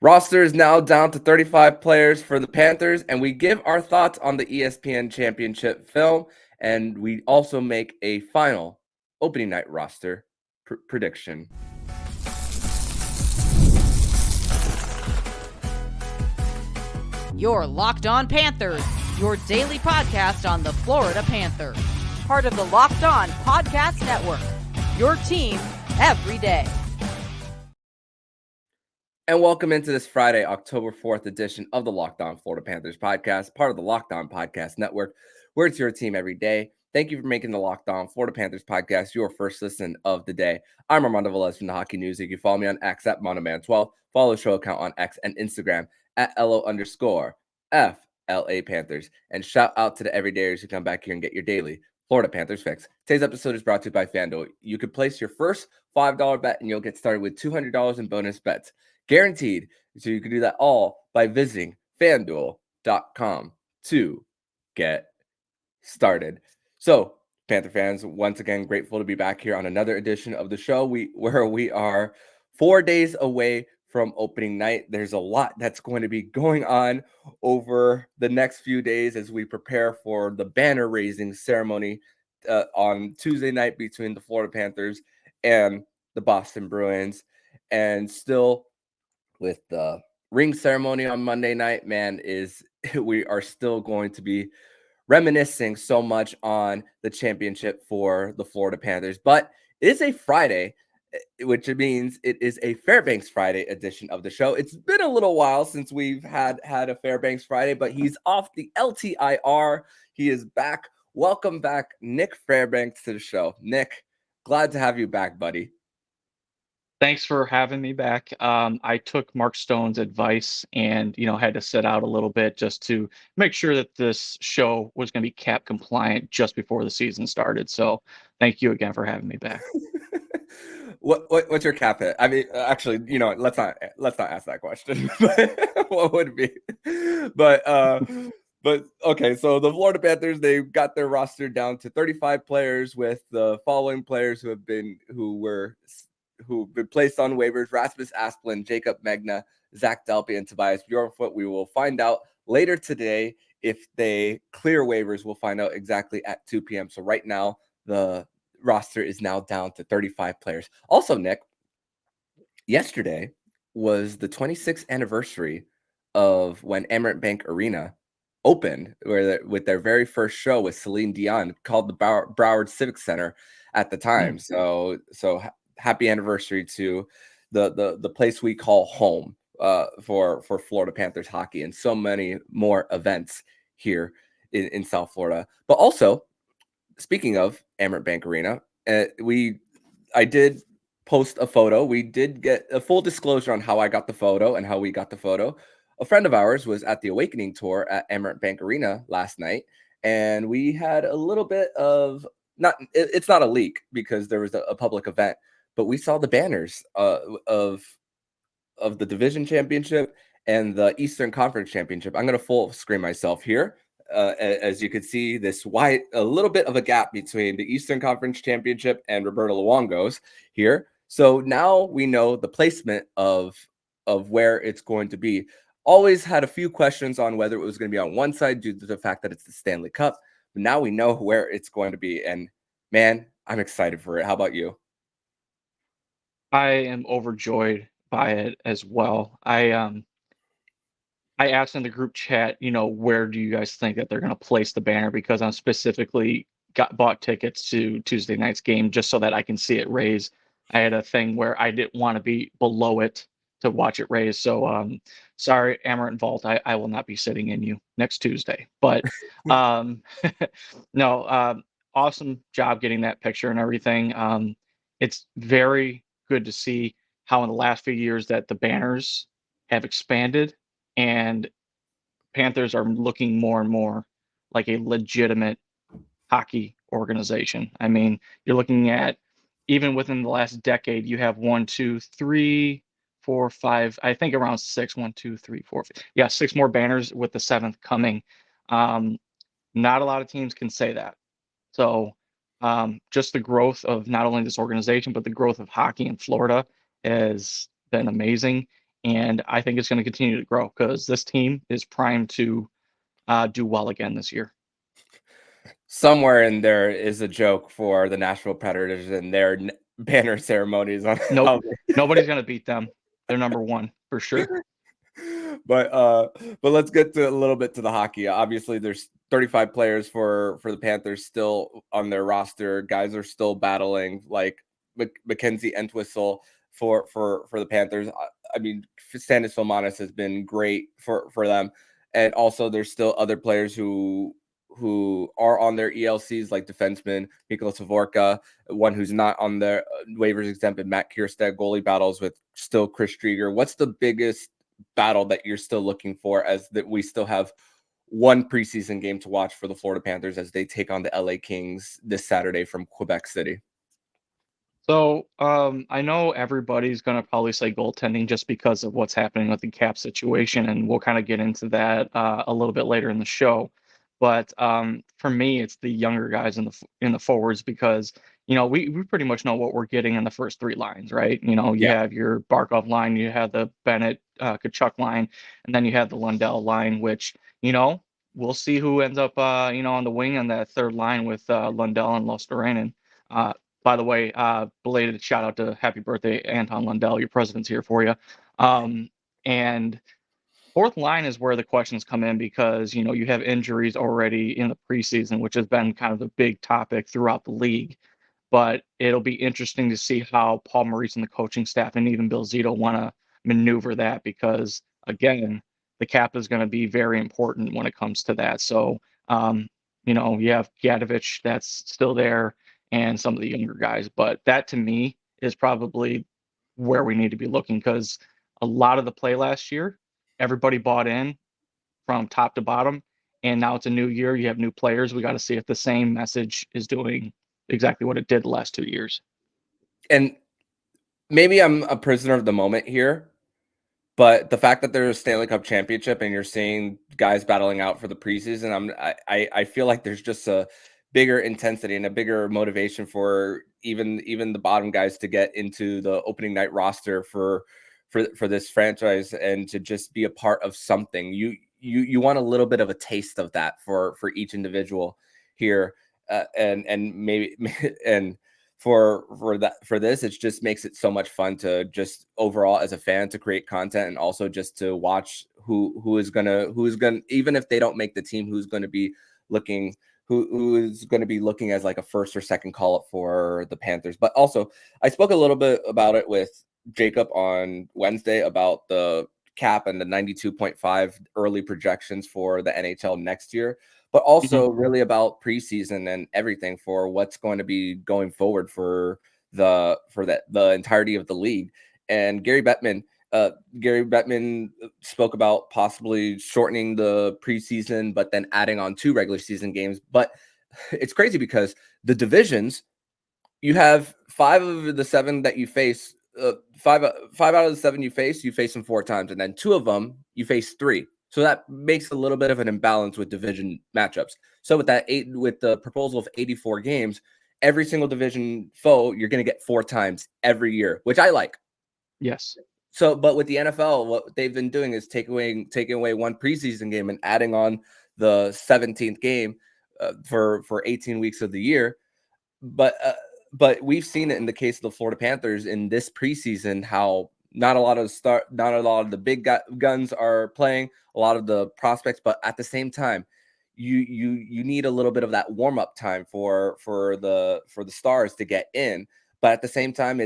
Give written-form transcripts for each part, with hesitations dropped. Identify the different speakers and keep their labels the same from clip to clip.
Speaker 1: Roster is now down to 35 players for the Panthers, and we give our thoughts on the ESPN Championship Film, and we also make a final opening night roster prediction.
Speaker 2: You're Locked On Panthers, your daily podcast on the Florida Panthers. Part of the Locked On Podcast Network, your team every day.
Speaker 1: And welcome into this Friday, October 4th edition of the Locked On Florida Panthers podcast, part of the Locked On Podcast Network, where it's your team every day. Thank you for making the Locked On Florida Panthers podcast your first listen of the day. I'm Armando Velez from the Hockey News. You can follow me on X at MondoMan12. Follow the show account on X and Instagram at LO_FLA Panthers. And shout out to the everydayers who come back here and get your daily Florida Panthers fix. Today's episode is brought to you by FanDuel. You can place your first $5 bet and you'll get started with $200 in bonus bets. Guaranteed. So you can do that all by visiting FanDuel.com to get started. So, Panther fans, once again, grateful to be back here on another edition of the show. Where we are 4 days away from opening night. There's a lot that's going to be going on over the next few days as we prepare for the banner raising ceremony on Tuesday night between the Florida Panthers and the Boston Bruins, and still with the ring ceremony on Monday night, man, we are still going to be reminiscing so much on the championship for the Florida Panthers. But it is a Friday, which means it is a Fairbanks Friday edition of the show. It's been a little while since we've had a Fairbanks Friday, but he's off the LTIR. He is back. Welcome back, Nich Fairbanks, to the show. Nick, glad to have you back, buddy.
Speaker 3: Thanks for having me back. I took Mark Stone's advice and, had to sit out a little bit just to make sure that this show was going to be cap compliant just before the season started. So thank you again for having me back.
Speaker 1: What's your cap hit? I mean, actually, let's not ask that question. What would it be? But okay, so the Florida Panthers, they've got their roster down to 35 players with the following players who've been placed on waivers: Rasmus Asplund, Jacob Megna, Zach Delpy, and Tobias Bjornfoot. We will find out later today if they clear waivers. We'll find out exactly at 2 p.m. So right now, the roster is now down to 35 players. Also, Nick, yesterday was the 26th anniversary of when Emirates Bank Arena opened, with their very first show with Celine Dion, called the Broward Civic Center at the time. So happy anniversary to the place we call home for Florida Panthers hockey, and so many more events here in South Florida. But also, speaking of Emirates Bank Arena, I did post a photo. We did get a full disclosure on how I got the photo and how we got the photo. A friend of ours was at the Awakening Tour at Emirates Bank Arena last night, and we had a little bit of it's not a leak because there was a public event, but we saw the banners of the division championship and the Eastern Conference Championship. I'm going to full screen myself here. As you can see, a little bit of a gap between the Eastern Conference Championship and Roberto Luongo's here. So now we know the placement of where it's going to be. Always had a few questions on whether it was going to be on one side due to the fact that it's the Stanley Cup. But now we know where it's going to be. And man, I'm excited for it. How about you?
Speaker 3: I am overjoyed by it as well. I asked in the group chat, where do you guys think that they're going to place the banner? Because I'm specifically bought tickets to Tuesday night's game just so that I can see it raise. I had a thing where I didn't want to be below it to watch it raise. So sorry, Amarant Vault, I will not be sitting in you next Tuesday. But no, awesome job getting that picture and everything. It's very good to see how in the last few years that the banners have expanded and Panthers are looking more and more like a legitimate hockey organization. I mean, you're looking at, even within the last decade, you have 1, 2, 3, 4, 5, I think around 6, 1, 2, 3, 4, 5. Yeah, 6 more banners with the 7th coming. Not a lot of teams can say that. So just the growth of not only this organization, but the growth of hockey in Florida has been amazing. and I think it's going to continue to grow because this team is primed to do well again this year.
Speaker 1: Somewhere in there is a joke for the Nashville Predators and their banner ceremonies on
Speaker 3: Nope, nobody's going to beat them. They're number one for sure.
Speaker 1: But let's get to a little bit to the hockey. Obviously, there's 35 players for the Panthers still on their roster. Guys are still battling, like Mackenzie Entwistle for the Panthers. I mean, Stanis Filmanis has been great for them, and also there's still other players who are on their ELCs, like defenseman Mikhail Savorka, one who's not on the waivers exempt, and Matt Kierstead. Goalie battles with still Chris Strieger. What's the biggest battle that you're still looking for, as that we still have one preseason game to watch for the Florida Panthers as they take on the LA Kings this Saturday from Quebec City?
Speaker 3: So I know everybody's going to probably say goaltending just because of what's happening with the cap situation, and we'll kind of get into that a little bit later in the show. But for me, it's the younger guys in the forwards because we pretty much know what we're getting in the first three lines, right? You have your Barkov line, you have the Bennett Kachuk line, and then you have the Lundell line, which we'll see who ends up on the wing on that third line with Lundell and Luosterainen. By the way, belated shout out to happy birthday, Anton Lundell. Your president's here for you. And fourth line is where the questions come in because, you have injuries already in the preseason, which has been kind of the big topic throughout the league. But it'll be interesting to see how Paul Maurice and the coaching staff and even Bill Zito want to maneuver that because, again, the cap is going to be very important when it comes to that. So, you have Gadovich that's still there and some of the younger guys. But that to me is probably where we need to be looking because a lot of the play last year, everybody bought in from top to bottom. And now it's a new year. You have new players. We got to see if the same message is doing exactly what it did the last 2 years.
Speaker 1: And maybe I'm a prisoner of the moment here, but the fact that there's a Stanley Cup championship and you're seeing guys battling out for the preseason, I feel like there's just a bigger intensity and a bigger motivation for even the bottom guys to get into the opening night roster for this franchise and to just be a part of something. You want a little bit of a taste of that for each individual here, and maybe and for this, it just makes it so much fun to just overall as a fan to create content and also just to watch who is gonna even if they don't make the team, who's going to be looking as like a first or second call up for the Panthers. But also, I spoke a little bit about it with Jacob on Wednesday about the cap and the 92.5 early projections for the NHL next year, but also really about preseason and everything for what's going to be going forward for the entirety of the league. And Gary Bettman spoke about possibly shortening the preseason, but then adding on 2 regular season games. But it's crazy because the divisions, you have 5 of the 7 that you face. 5 out of the 7 you face them 4 times, and then 2 of them you face 3. So that makes a little bit of an imbalance with division matchups. So with the proposal of 84 games, every single division foe you're going to get 4 times every year, which I like.
Speaker 3: Yes.
Speaker 1: So, but with the NFL, what they've been doing is taking away 1 preseason game and adding on the 17th game for 18 weeks of the year. But we've seen it in the case of the Florida Panthers in this preseason how not a lot of the big guns are playing, a lot of the prospects, but at the same time, you need a little bit of that warm up time for the stars to get in. But at the same time,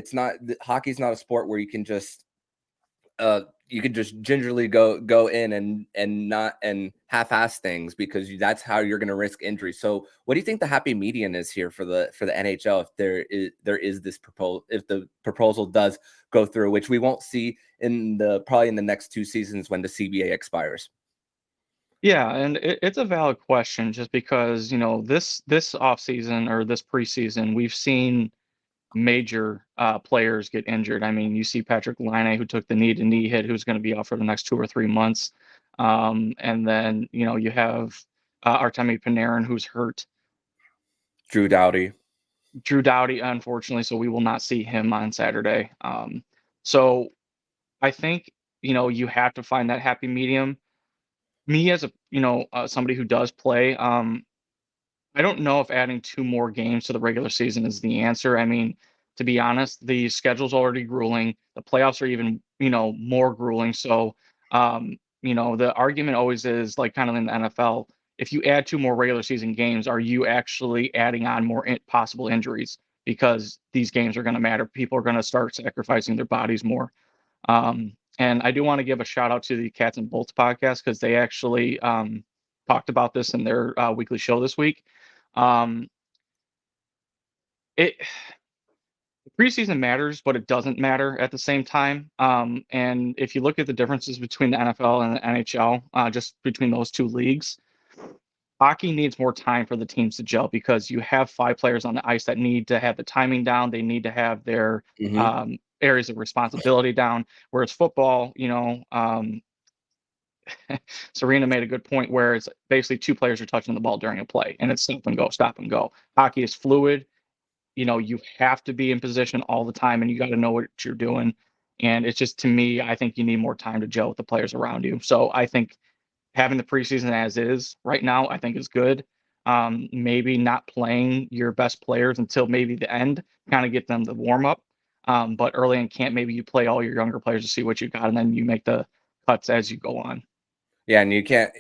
Speaker 1: hockey's not a sport where you can just gingerly go in and half-ass things because that's how you're going to risk injury. So what do you think the happy median is here for the NHL if there is this proposal, if the proposal does go through, which we won't see probably in the next 2 seasons when the CBA expires?
Speaker 3: Yeah, and it's a valid question just because, this offseason or this preseason, we've seen major players get injured. I mean, you see Patrick Laine, who took the knee hit, who's going to be out for the next 2 or 3 months. And then, you have Artemi Panarin, who's hurt.
Speaker 1: Drew Doughty,
Speaker 3: unfortunately, so we will not see him on Saturday. So I think you have to find that happy medium. Me as somebody who does play, I don't know if adding 2 more games to the regular season is the answer. I mean, to be honest, the schedule's already grueling. The playoffs are even, more grueling. So, the argument always is like kind of in the NFL, if you add 2 more regular season games, are you actually adding on more possible injuries? Because these games are going to matter. People are going to start sacrificing their bodies more. And I do want to give a shout out to the Cats and Bolts podcast because they actually talked about this in their weekly show this week. Um, it preseason matters, but it doesn't matter at the same time. And if you look at the differences between the NFL and the NHL, just between those two leagues, hockey needs more time for the teams to gel because you have 5 players on the ice that need to have the timing down. They need to have their areas of responsibility down. Whereas football, Serena made a good point where it's basically 2 players are touching the ball during a play and it's stop and go, stop and go. Hockey is fluid. You have to be in position all the time and you got to know what you're doing. And it's just, to me, I think you need more time to gel with the players around you. So I think having the preseason as is right now, I think is good. Maybe not playing your best players until maybe the end, kind of get them to warm up. But early in camp, maybe you play all your younger players to see what you got, and then you make the cuts as you go on.
Speaker 1: Yeah, and you can't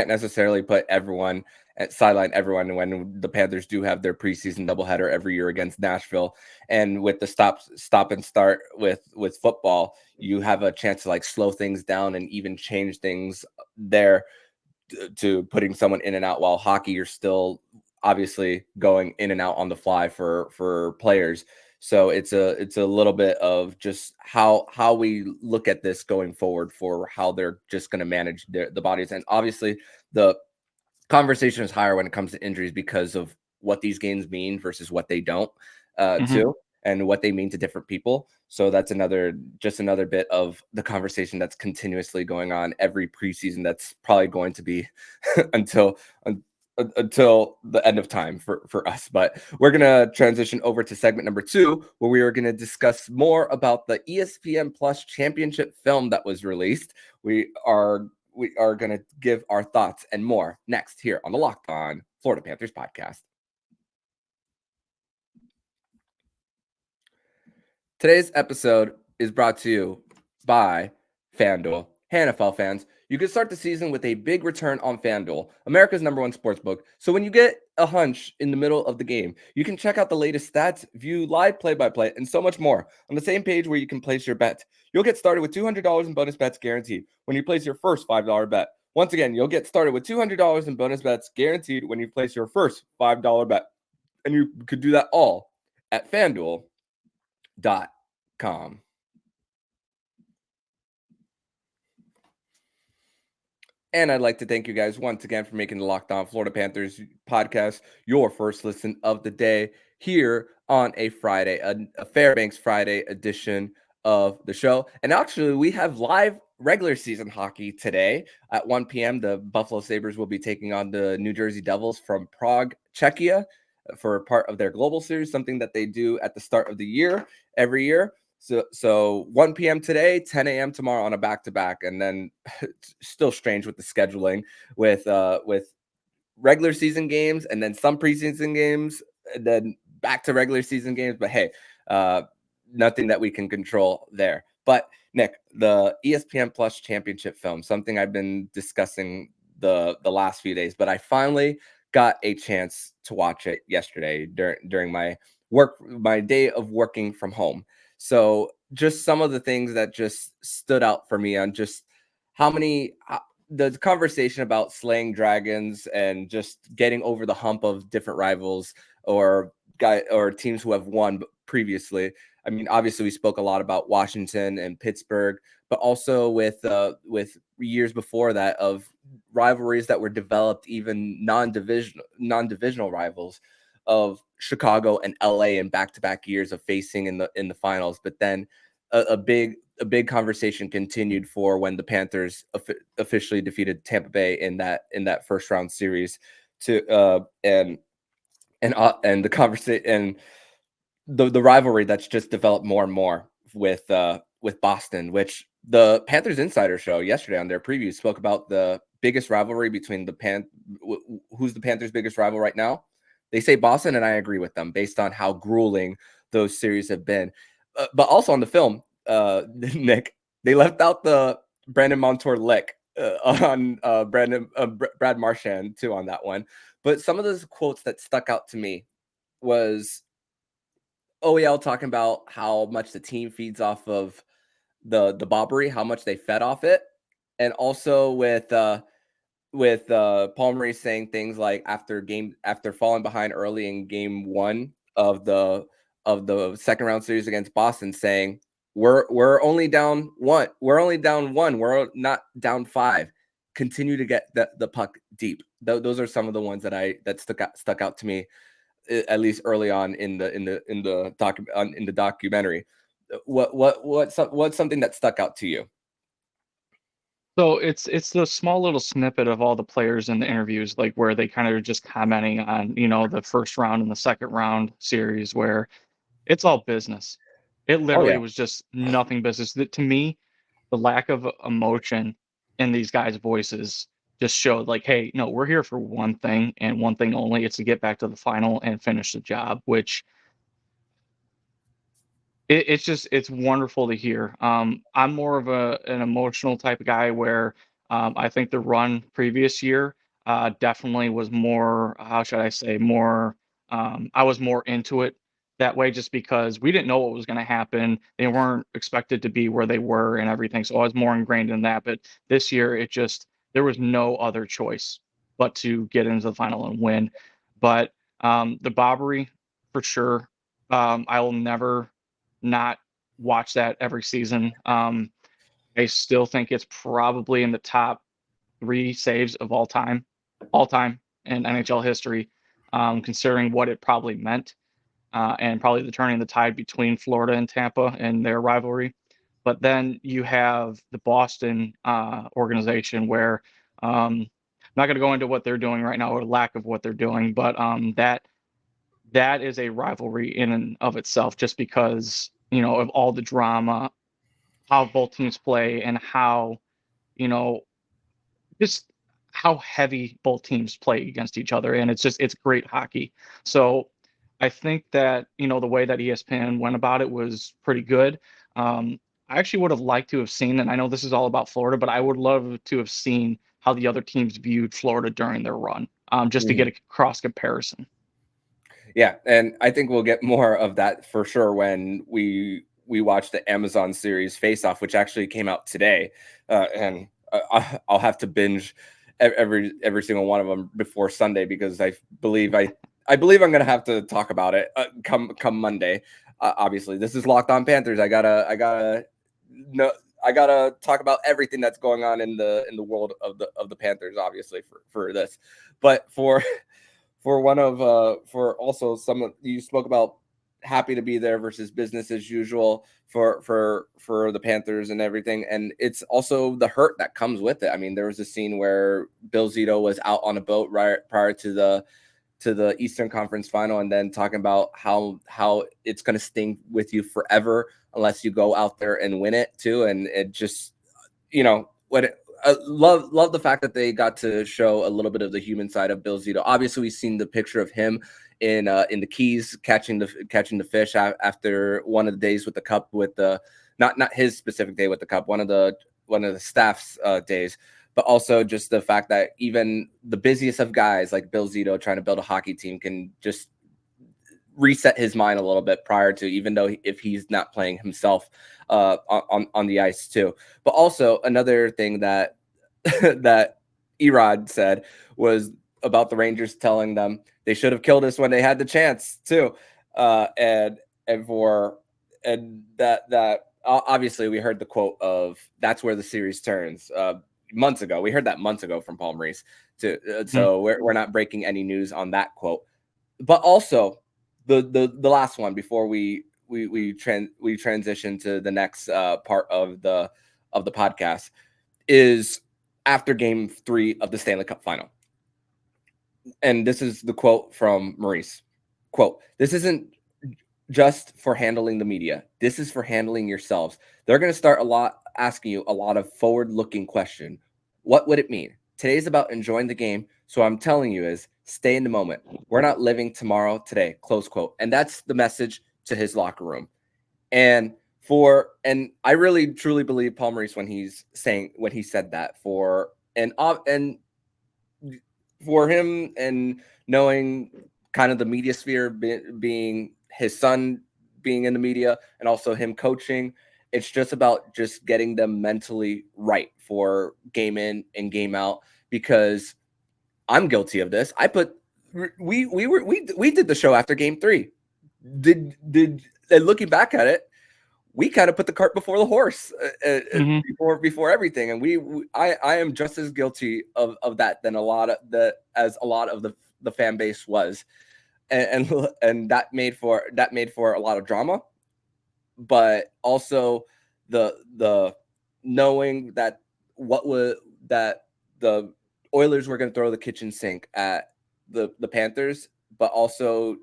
Speaker 1: necessarily put everyone at sideline everyone when the Panthers do have their preseason doubleheader every year against Nashville. And with the stop and start with football, you have a chance to like slow things down and even change things there to putting someone in and out, while hockey you're still obviously going in and out on the fly for players. So it's a little bit of just how we look at this going forward for how they're just going to manage the bodies. And obviously the conversation is higher when it comes to injuries because of what these games mean versus what they don't too, and what they mean to different people. So that's another bit of the conversation that's continuously going on every preseason. That's probably going to be until the end of time for us. But we're going to transition over to segment number 2, where we are going to discuss more about the ESPN Plus Championship film that was released. We are going to give our thoughts and more next here on the Locked On Florida Panthers podcast. Today's episode is brought to you by FanDuel. Hey, NFL fans, you can start the season with a big return on FanDuel, America's #1 sportsbook. So when you get a hunch in the middle of the game, you can check out the latest stats, view live play-by-play, and so much more on the same page where you can place your bet. You'll get started with $200 in bonus bets guaranteed when you place your first $5 bet. Once again, you'll get started with $200 in bonus bets guaranteed when you place your first $5 bet. And you could do that all at FanDuel.com. And I'd like to thank you guys once again for making the Locked On Florida Panthers podcast your first listen of the day here on a Friday, a Fairbanks Friday edition of the show. And actually, we have live regular season hockey today at 1 p.m. The Buffalo Sabres will be taking on the New Jersey Devils from Prague, Czechia, for part of their global series, something that they do at the start of the year every year. So 1 p.m. today, 10 a.m. tomorrow on a back-to-back, and then still strange with the scheduling with regular season games and then some preseason games, and then back to regular season games. But hey, nothing that we can control there. But Nick, the ESPN Plus Championship Film, something I've been discussing the last few days, but I finally got a chance to watch it yesterday during my day of working from home. So just some of the things that just stood out for me on just the conversation about slaying dragons and just getting over the hump of different rivals or teams who have won previously. I mean, obviously we spoke a lot about Washington and Pittsburgh, but also with years before that of rivalries that were developed, even non-divisional rivals of Chicago and LA in back-to-back years of facing in the finals. But then a big conversation continued for when the Panthers officially defeated Tampa Bay in that first round series and the conversation and the rivalry that's just developed more and more with Boston, which the Panthers Insider Show yesterday on their preview spoke about the biggest rivalry between who's the Panthers' biggest rival right now. They say Boston, and I agree with them based on how grueling those series have been. But also on the film, Nick, they left out the Brandon Montour lick on Brad Marchand too on that one. But some of those quotes that stuck out to me was OEL talking about how much the team feeds off of the Bobbery, how much they fed off it, and also with Paul Maurice saying things like after falling behind early in game 1 of the second round series against Boston, saying we're only down 1, we're not down 5. Continue to get the puck deep. Those are some of the ones that stuck out to me, at least early on in the documentary. What's something that stuck out to you?
Speaker 3: So it's the small little snippet of all the players in the interviews, like where they kind of are just commenting on, the first round and the second round series, where it's all business. It
Speaker 1: Oh
Speaker 3: literally
Speaker 1: yeah.
Speaker 3: was just nothing business. To me, the lack of emotion in these guys' voices just showed like, hey, no, we're here for one thing and one thing only. It's to get back to the final and finish the job, which it's wonderful to hear. I'm more of an emotional type of guy where I think the run previous year definitely was more, how should I say, more, I was more into it that way just because we didn't know what was going to happen. They weren't expected to be where they were and everything. So I was more ingrained in that. But this year, there was no other choice but to get into the final and win. But the Bobbery, for sure, I will never not watch that every season. I still think it's probably in the top 3 saves of all time in NHL history, considering what it probably meant, and probably the turning the tide between Florida and Tampa and their rivalry. But then you have the Boston organization where I'm not going to go into what they're doing right now or lack of what they're doing, but that is a rivalry in and of itself, just because of all the drama, how both teams play, and how you know just how heavy both teams play against each other, and it's great hockey. So I think that the way that ESPN went about it was pretty good. I actually would have liked to have seen, and I know this is all about Florida, but I would love to have seen how the other teams viewed Florida during their run, just to get a cross comparison.
Speaker 1: Yeah, and I think we'll get more of that for sure when we watch the Amazon series Face Off, which actually came out today, and I'll have to binge every single one of them before Sunday because I believe I'm going to have to talk about it come Monday. Obviously, this is Locked On Panthers. I gotta talk about everything that's going on in the world of the Panthers, obviously for this, but for also some you spoke about happy to be there versus business as usual for the Panthers and everything, and it's also the hurt that comes with it. I mean, there was a scene where Bill Zito was out on a boat right prior to the Eastern Conference Final, and then talking about how it's going to sting with you forever unless you go out there and win it too, and it just I love the fact that they got to show a little bit of the human side of Bill Zito. Obviously, we've seen the picture of him in the Keys catching the fish after one of the days with the cup, with the not his specific day with the cup, one of the staff's days, but also just the fact that even the busiest of guys like Bill Zito trying to build a hockey team can just reset his mind a little bit prior to, even though if he's not playing himself on the ice too. But also another thing that that Erod said was about the Rangers telling them they should have killed us when they had the chance too, and that obviously we heard the quote of that's where the series turns months ago. We heard that months ago from Paul Maurice too, so we're not breaking any news on that quote. But also the last one before we transition to the next part of the podcast is after Game 3 of the Stanley Cup Final, and this is the quote from Maurice. Quote: "This isn't just for handling the media. This is for handling yourselves. They're going to start asking you a lot of forward-looking question. What would it mean? Today's about enjoying the game. So I'm telling you is stay in the moment. We're not living tomorrow, today, close quote. And that's the message to his locker room. And I really truly believe Paul Maurice when he said that for him, and knowing kind of the media sphere being his son being in the media and also him coaching, it's just about just getting them mentally right for game in and game out, because I'm guilty of this. We did the show after game 3. And looking back at it, we kind of put the cart before the horse before everything. And I am just as guilty of that than a lot of the fan base was. And that made for a lot of drama, but also the knowing that the Oilers were going to throw the kitchen sink at the Panthers, but also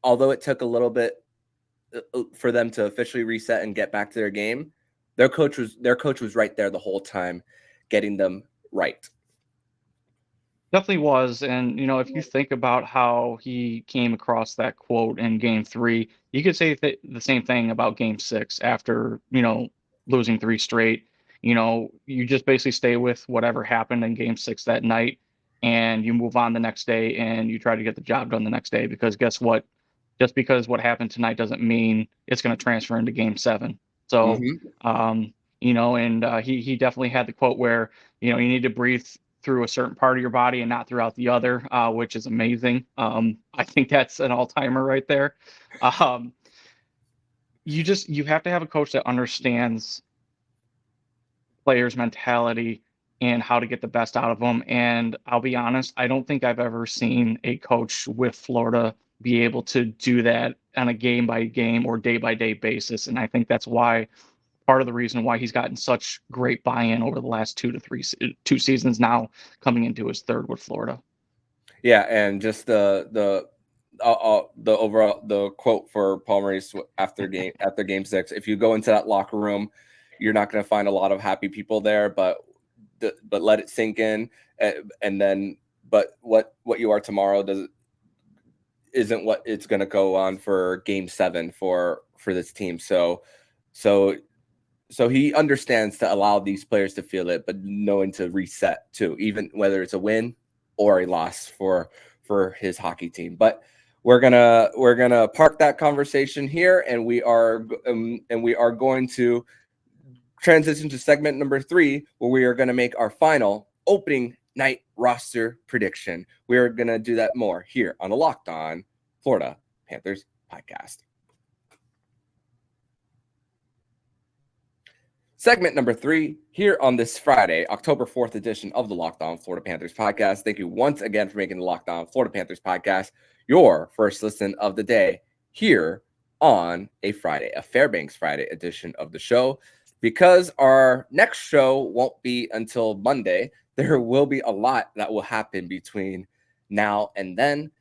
Speaker 1: although it took a little bit for them to officially reset and get back to their game, their coach was right there the whole time, getting them right.
Speaker 3: Definitely was. And, if you think about how he came across that quote in game 3, you could say the same thing about game 6 after, losing 3 straight. You just basically stay with whatever happened in game 6 that night, and you move on the next day and you try to get the job done the next day, because guess what? Just because what happened tonight doesn't mean it's going to transfer into game 7. So, he definitely had the quote where, you need to breathe through a certain part of your body and not throughout the other, which is amazing. I think that's an all-timer right there. You have to have a coach that understands players' mentality and how to get the best out of them. And I'll be honest, I don't think I've ever seen a coach with Florida be able to do that on a game-by-game or day-by-day basis. And I think that's why part of the reason why he's gotten such great buy-in over the last 2 seasons now, coming into his 3rd with Florida.
Speaker 1: Yeah, and just the overall quote for Paul Maurice after game 6. If you go into that locker room, you're not going to find a lot of happy people there, but let it sink in, and then what you are tomorrow isn't what it's going to go on for game 7 for this team. So he understands to allow these players to feel it, but knowing to reset too, even whether it's a win or a loss for his hockey team. But we're gonna park that conversation here, and we are going to transition to segment number 3, where we are going to make our final opening night roster prediction. We are going to do that more here on the Locked On Florida Panthers podcast. Segment number 3 here on this Friday, October 4th edition of the Locked On Florida Panthers podcast. Thank you once again for making the Locked On Florida Panthers podcast your first listen of the day here on a Friday, a Fairbanks Friday edition of the show. Because our next show won't be until Monday, there will be a lot that will happen between now and then.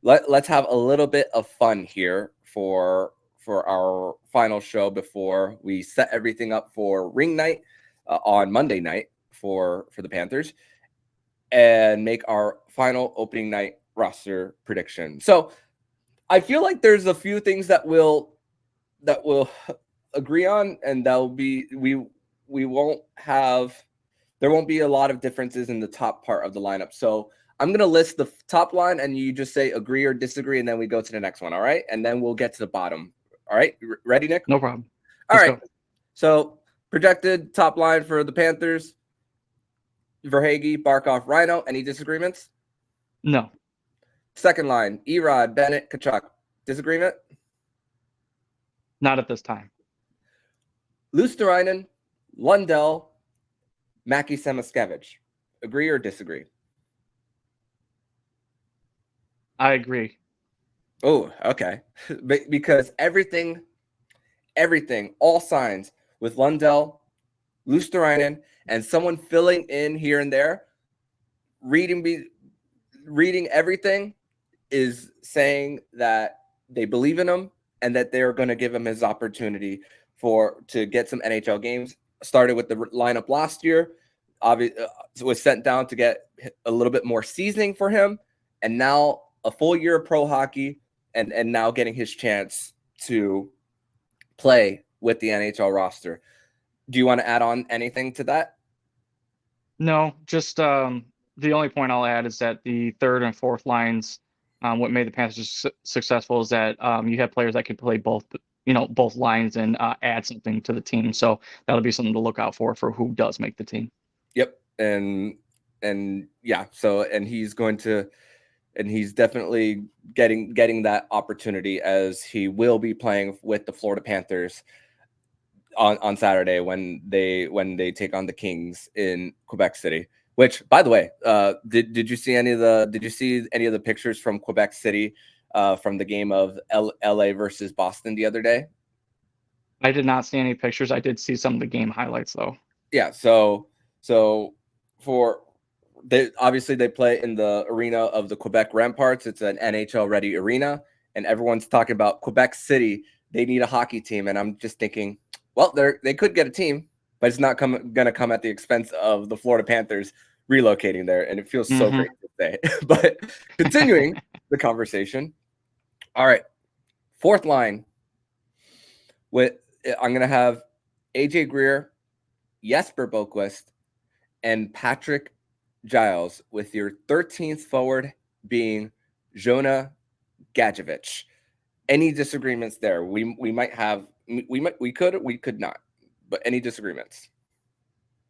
Speaker 1: Let's have a little bit of fun here for our final show before we set everything up for ring night on Monday night for the Panthers, and make our final opening night roster prediction. So I feel like there's a few things that we'll agree on, and there won't be a lot of differences in the top part of the lineup. So I'm going to list the top line, and you just say agree or disagree, and then we go to the next one. All right. And then we'll get to the bottom. All right. Ready, Nick?
Speaker 3: No problem.
Speaker 1: All right. Go. So projected top line for the Panthers: Verhaeghe, Barkov, Rhino. Any disagreements?
Speaker 3: No.
Speaker 1: Second line: Erod, Bennett, Tkachuk. Disagreement?
Speaker 3: Not at this time.
Speaker 1: Luostarinen, Lundell, Mackie Samoskevich. Agree or disagree?
Speaker 3: I agree.
Speaker 1: Oh, okay. Because everything, all signs with Lundell, Luostarinen, and someone filling in here and there, reading everything is saying that they believe in him and that they're going to give him his opportunity to get some NHL games. Started with the lineup last year, obviously was sent down to get a little bit more seasoning for him, and now a full year of pro hockey, and now getting his chance to play with the NHL roster. Do you want to add on anything to that?
Speaker 3: No, just the only point I'll add is that the third and fourth lines, what made the Panthers successful is that you have players that can play both lines and add something to the team. So that'll be something to look out for who does make the team.
Speaker 1: Yep, and yeah, so he's definitely getting that opportunity, as he will be playing with the Florida Panthers on Saturday when they take on the Kings in Quebec City. Which, by the way, did you see any of the pictures from Quebec City from the game of LA versus Boston the other day?
Speaker 3: I did not see any pictures. I did see some of the game highlights though.
Speaker 1: Yeah, so obviously they play in the arena of the Quebec Ramparts. It's an NHL ready arena, and everyone's talking about Quebec City. They need a hockey team, and I'm just thinking, well, they could get a team, but it's not going to come at the expense of the Florida Panthers relocating there, and it feels so great to say. But continuing the conversation, all right, fourth line. I'm going to have AJ Greer, Jesper Boquist, and Patrick Giles, with your 13th forward being Jonah Gadjevich. Any disagreements there? We might have. We could not. But any disagreements?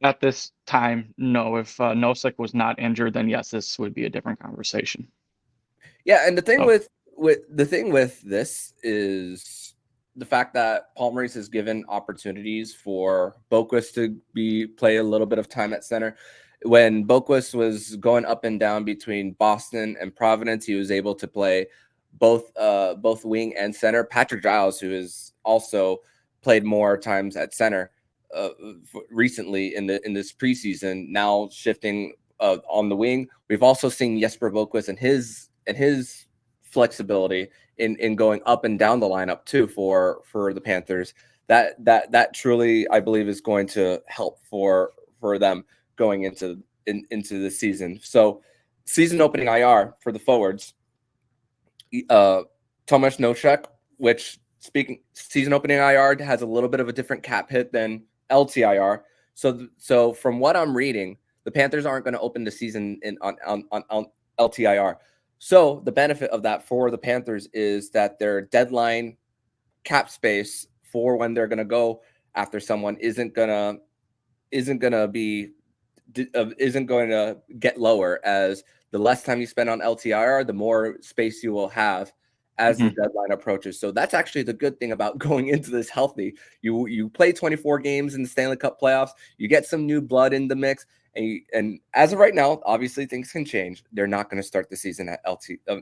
Speaker 3: At this time, no. If Nosek was not injured, then yes, this would be a different conversation.
Speaker 1: Yeah, and the thing with this is the fact that Paul Maurice has given opportunities for Boquist to play a little bit of time at center. When Boquist was going up and down between Boston and Providence, he was able to play both wing and center. Patrick Giles, who has also played more times at center recently in this preseason, now shifting on the wing. We've also seen Jesper Boquist and his flexibility in going up and down the lineup too for the Panthers. That truly, I believe, is going to help for them going into the season. So season opening IR for the forwards, Tomas Nosek, which, speaking season opening IR, has a little bit of a different cap hit than LTIR. So from what I'm reading, the Panthers aren't going to open the season on LTIR. So the benefit of that for the Panthers is that their deadline cap space for when they're going to go after someone isn't going to get lower, as the less time you spend on LTIR, the more space you will have as the deadline approaches. So that's actually the good thing about going into this healthy. You play 24 games in the Stanley Cup playoffs, you get some new blood in the mix, and as of right now, obviously things can change. They're not going to start the season at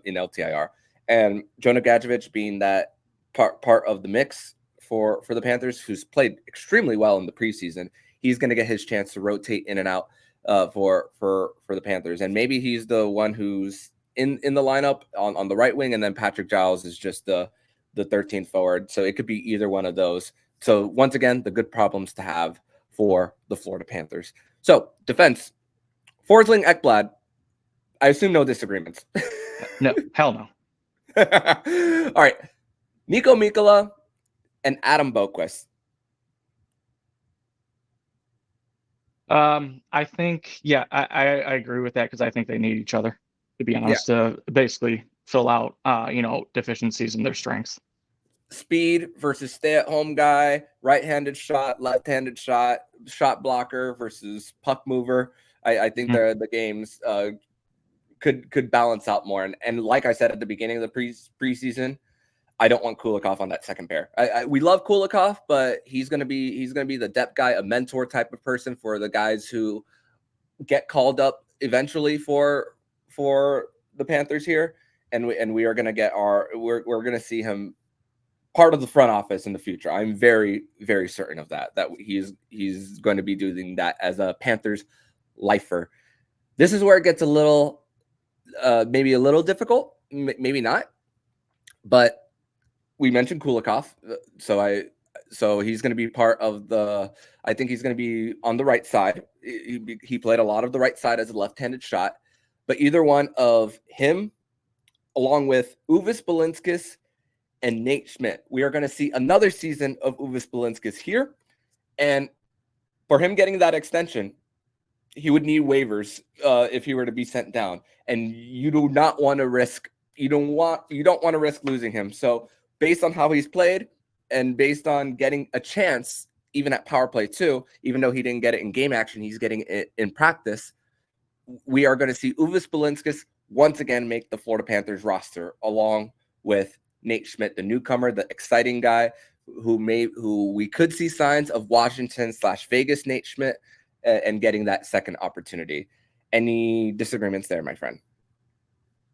Speaker 1: in LTIR. And Jonah Gadjevich being that part of the mix for the Panthers, who's played extremely well in the preseason, he's going to get his chance to rotate in and out for the Panthers. And maybe he's the one who's in the lineup on the right wing, and then Patrick Giles is just the 13th forward. So it could be either one of those. So once again, the good problems to have for the Florida Panthers. So defense, Forsling, Ekblad, I assume no disagreements.
Speaker 3: No, hell no.
Speaker 1: All right, Nico Mikkola and Adam Boquist.
Speaker 3: I think, yeah, I agree with that, because I think they need each other, to be honest, to basically fill out, deficiencies in their strengths.
Speaker 1: Speed versus stay-at-home guy, right-handed shot, left-handed shot, shot blocker versus puck mover. I think the games could balance out more. And like I said at the beginning of the preseason, I don't want Kulikov on that second pair. We love Kulikov, but he's gonna be the depth guy, a mentor type of person for the guys who get called up eventually for the Panthers here. And we are gonna we're gonna see him part of the front office in the future. I'm very, very certain of that he's going to be doing that as a Panthers lifer. This is where it gets a little maybe a little difficult, maybe not, but we mentioned Kulikov, so he's going to be part of the. I think he's going to be on the right side. He played a lot of the right side as a left-handed shot, but either one of him, along with Uvis Balinskis and Nate Schmidt, we are going to see another season of Uvis Balinskis here, and for him getting that extension, he would need waivers if he were to be sent down, and you do not want to risk. You don't want to risk losing him. So based on how he's played and based on getting a chance, even at power play too, even though he didn't get it in game action, he's getting it in practice. We are going to see Uvis Balinskis once again make the Florida Panthers roster, along with Nate Schmidt, the newcomer, the exciting guy who we could see signs of Washington/Vegas Nate Schmidt and getting that second opportunity. Any disagreements there, my friend?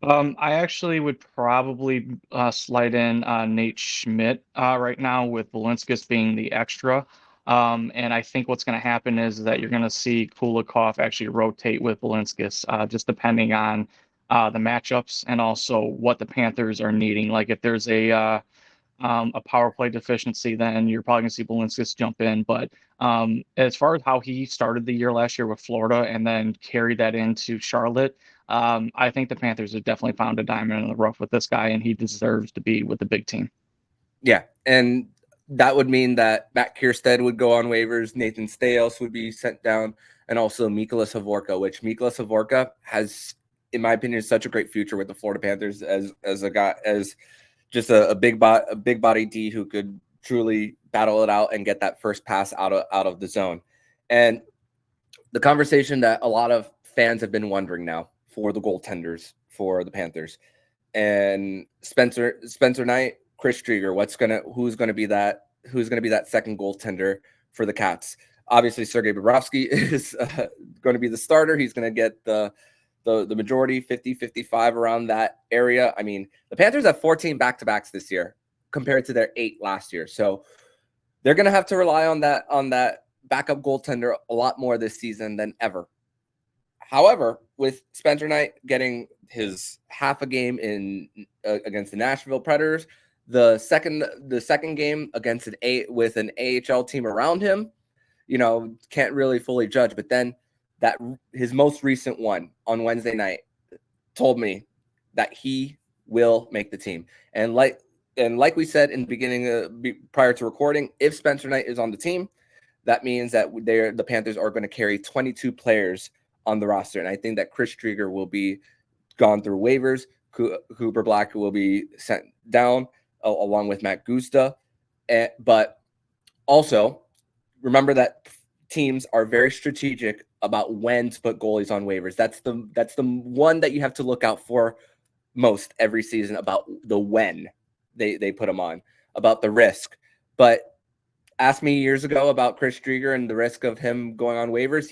Speaker 3: I actually would probably slide in Nate Schmidt right now, with Balinskis being the extra. And I think what's going to happen is that you're going to see Kulikov actually rotate with Balinskis, just depending on the matchups and also what the Panthers are needing. Like if there's a power play deficiency, then you're probably going to see Balinskis jump in. But as far as how he started the year last year with Florida and then carried that into Charlotte, I think the Panthers have definitely found a diamond in the rough with this guy, and he deserves to be with the big team.
Speaker 1: Yeah, and that would mean that Matt Kierstead would go on waivers, Nathan Staios would be sent down, and also Mikolas Havorka, which Mikolas Havorka has, in my opinion, such a great future with the Florida Panthers as a guy, as just a big body D who could truly battle it out and get that first pass out of the zone. And the conversation that a lot of fans have been wondering now for the goaltenders for the Panthers, and Spencer Knight, Chris Drieger, who's gonna be that second goaltender for the Cats? Obviously, Sergei Bobrovsky is going to be the starter. He's going to get the majority, 50-55 around that area. I mean, the Panthers have 14 back-to-backs this year compared to their 8 last year. So they're going to have to rely on that backup goaltender a lot more this season than ever. However, with Spencer Knight getting his half a game in against the Nashville Predators, the second game against with an AHL team around him, can't really fully judge. But then that his most recent one on Wednesday night told me that he will make the team. And like we said in the beginning, prior to recording, if Spencer Knight is on the team, that means that the Panthers are going to carry 22 players on the roster. And I think that Chris Drieger will be gone through waivers. Cooper Black will be sent down along with Matt Gusta. But also remember that teams are very strategic about when to put goalies on waivers. That's the one that you have to look out for most every season, about the when they put them on, about the risk. But ask me years ago about Chris Drieger and the risk of him going on waivers.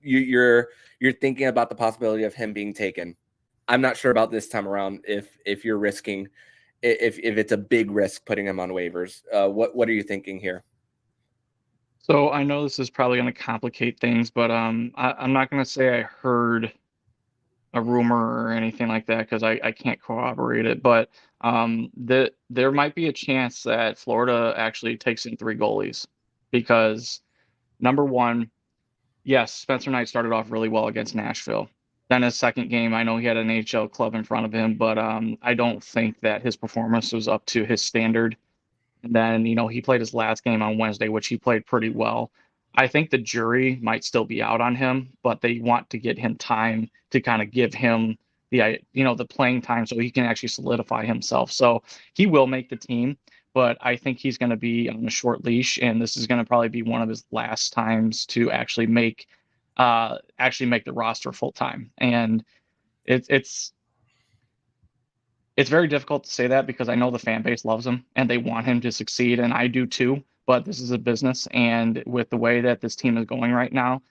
Speaker 1: You're thinking about the possibility of him being taken. I'm not sure about this time around if you're risking, if it's a big risk putting him on waivers. What are you thinking here?
Speaker 3: So I know this is probably going to complicate things, but I'm not going to say I heard a rumor or anything like that, because I can't corroborate it. But there might be a chance that Florida actually takes in 3 goalies, because number one, yes, Spencer Knight started off really well against Nashville. Then his second game, I know he had an NHL club in front of him, but I don't think that his performance was up to his standard. And then, he played his last game on Wednesday, which he played pretty well. I think the jury might still be out on him, but they want to get him time to kind of give him the playing time so he can actually solidify himself. So he will make the team, but I think he's going to be on a short leash, and this is going to probably be one of his last times to actually make the roster full time. And it's very difficult to say that, because I know the fan base loves him and they want him to succeed, and I do too. But this is a business, and with the way that this team is going right now,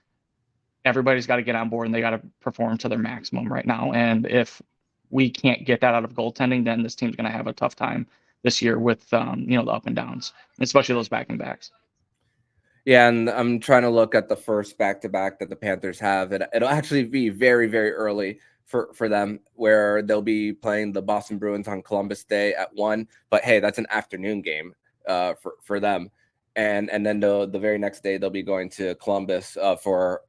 Speaker 3: everybody's got to get on board and they got to perform to their maximum right now. And if we can't get that out of goaltending, then this team's going to have a tough time this year with the up and downs, especially those back and backs.
Speaker 1: Yeah, and I'm trying to look at the first back-to-back that the Panthers have. It'll actually be very, very early for them, where they'll be playing the Boston Bruins on Columbus Day at 1. But hey, that's an afternoon game for them. And then the very next day they'll be going to Columbus for,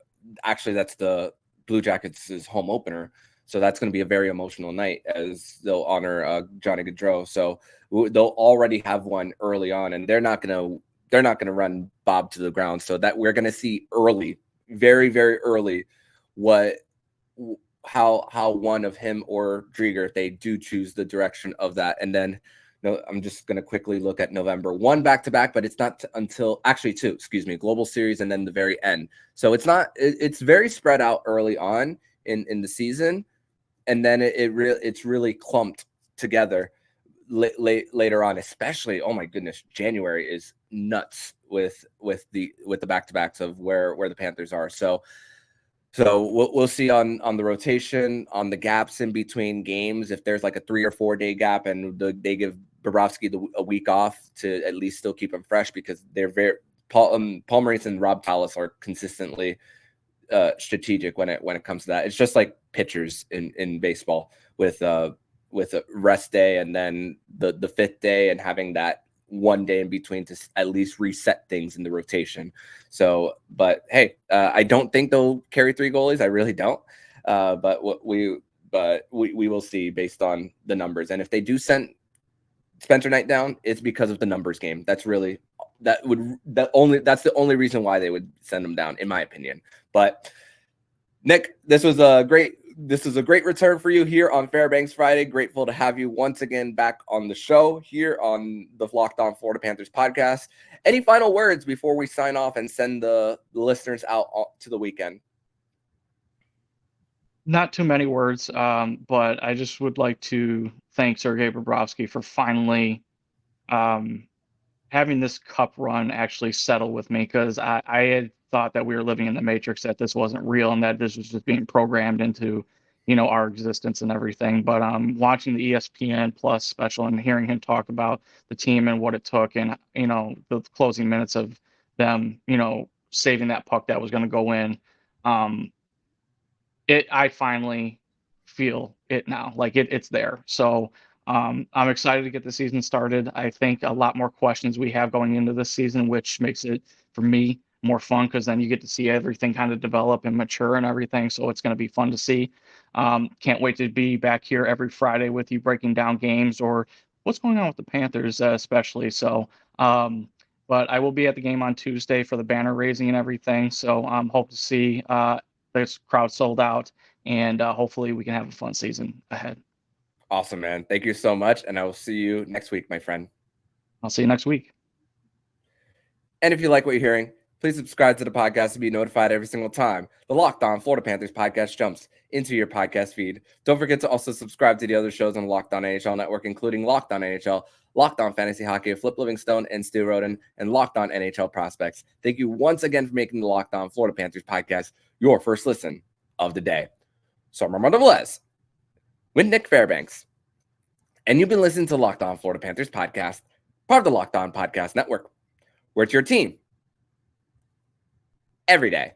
Speaker 1: actually that's the Blue Jackets' home opener. So that's going to be a very emotional night as they'll honor Johnny Gaudreau. So they'll already have one early on, and they're not going to run Bob to the ground. So that we're going to see early, very, very early, how one of him or Drieger, if they do choose the direction of that. And then I'm just going to quickly look at November. 1 back-to-back, but it's not until actually 2, Global Series, and then the very end. So it's very spread out early on in the season, and then it's really clumped together later on, especially, oh my goodness, January is nuts with the back-to-backs of where the Panthers are. So we'll see on the rotation, on the gaps in between games, if there's like a 3 or 4 day gap and they give Bobrovsky a week off to at least still keep him fresh, because they're Paul Maurice and Rob Tallis are consistently strategic when it comes to that. It's just like pitchers in baseball with a rest day and then the 5th day, and having that 1 day in between to at least reset things in the rotation. So, but hey, I don't think they'll carry 3 goalies. I really don't. But we will see based on the numbers. And if they do send Spencer Knight down, it's because of the numbers game. That's the only reason why they would send him down, in my opinion. But Nick, this was a great return for you here on Fairbanks Friday. Grateful to have you once again back on the show here on the Locked On Florida Panthers podcast. Any final words before we sign off and send the listeners out to the weekend?
Speaker 3: Not too many words, but I just would like to thank Sergei Bobrovsky for finally having this cup run actually settle with me, because I had thought that we were living in the Matrix, that this wasn't real and that this was just being programmed into, our existence and everything. But watching the ESPN Plus special and hearing him talk about the team and what it took, and the closing minutes of them, saving that puck that was going to go in, I finally feel it now. Like it's there. So I'm excited to get the season started. I think a lot more questions we have going into this season, which makes it, for me, more fun, because then you get to see everything kind of develop and mature and everything. So it's going to be fun to see. Can't wait to be back here every Friday with you, breaking down games or what's going on with the Panthers, especially. So, but I will be at the game on Tuesday for the banner raising and everything. So hope to see this crowd sold out, and hopefully we can have a fun season ahead.
Speaker 1: Awesome, man. Thank you so much. And I will see you next week, my friend.
Speaker 3: I'll see you next week.
Speaker 1: And if you like what you're hearing, please subscribe to the podcast to be notified every single time the Locked On Florida Panthers podcast jumps into your podcast feed. Don't forget to also subscribe to the other shows on the Locked On NHL Network, including Locked On NHL, Locked On Fantasy Hockey, Flip Livingstone and Stu Roden, and Locked On NHL Prospects. Thank you once again for making the Locked On Florida Panthers podcast your first listen of the day. So I'm Armando Velez with Nich Fairbanks, and you've been listening to Locked On Florida Panthers podcast, part of the Locked On Podcast Network, where it's your team every day.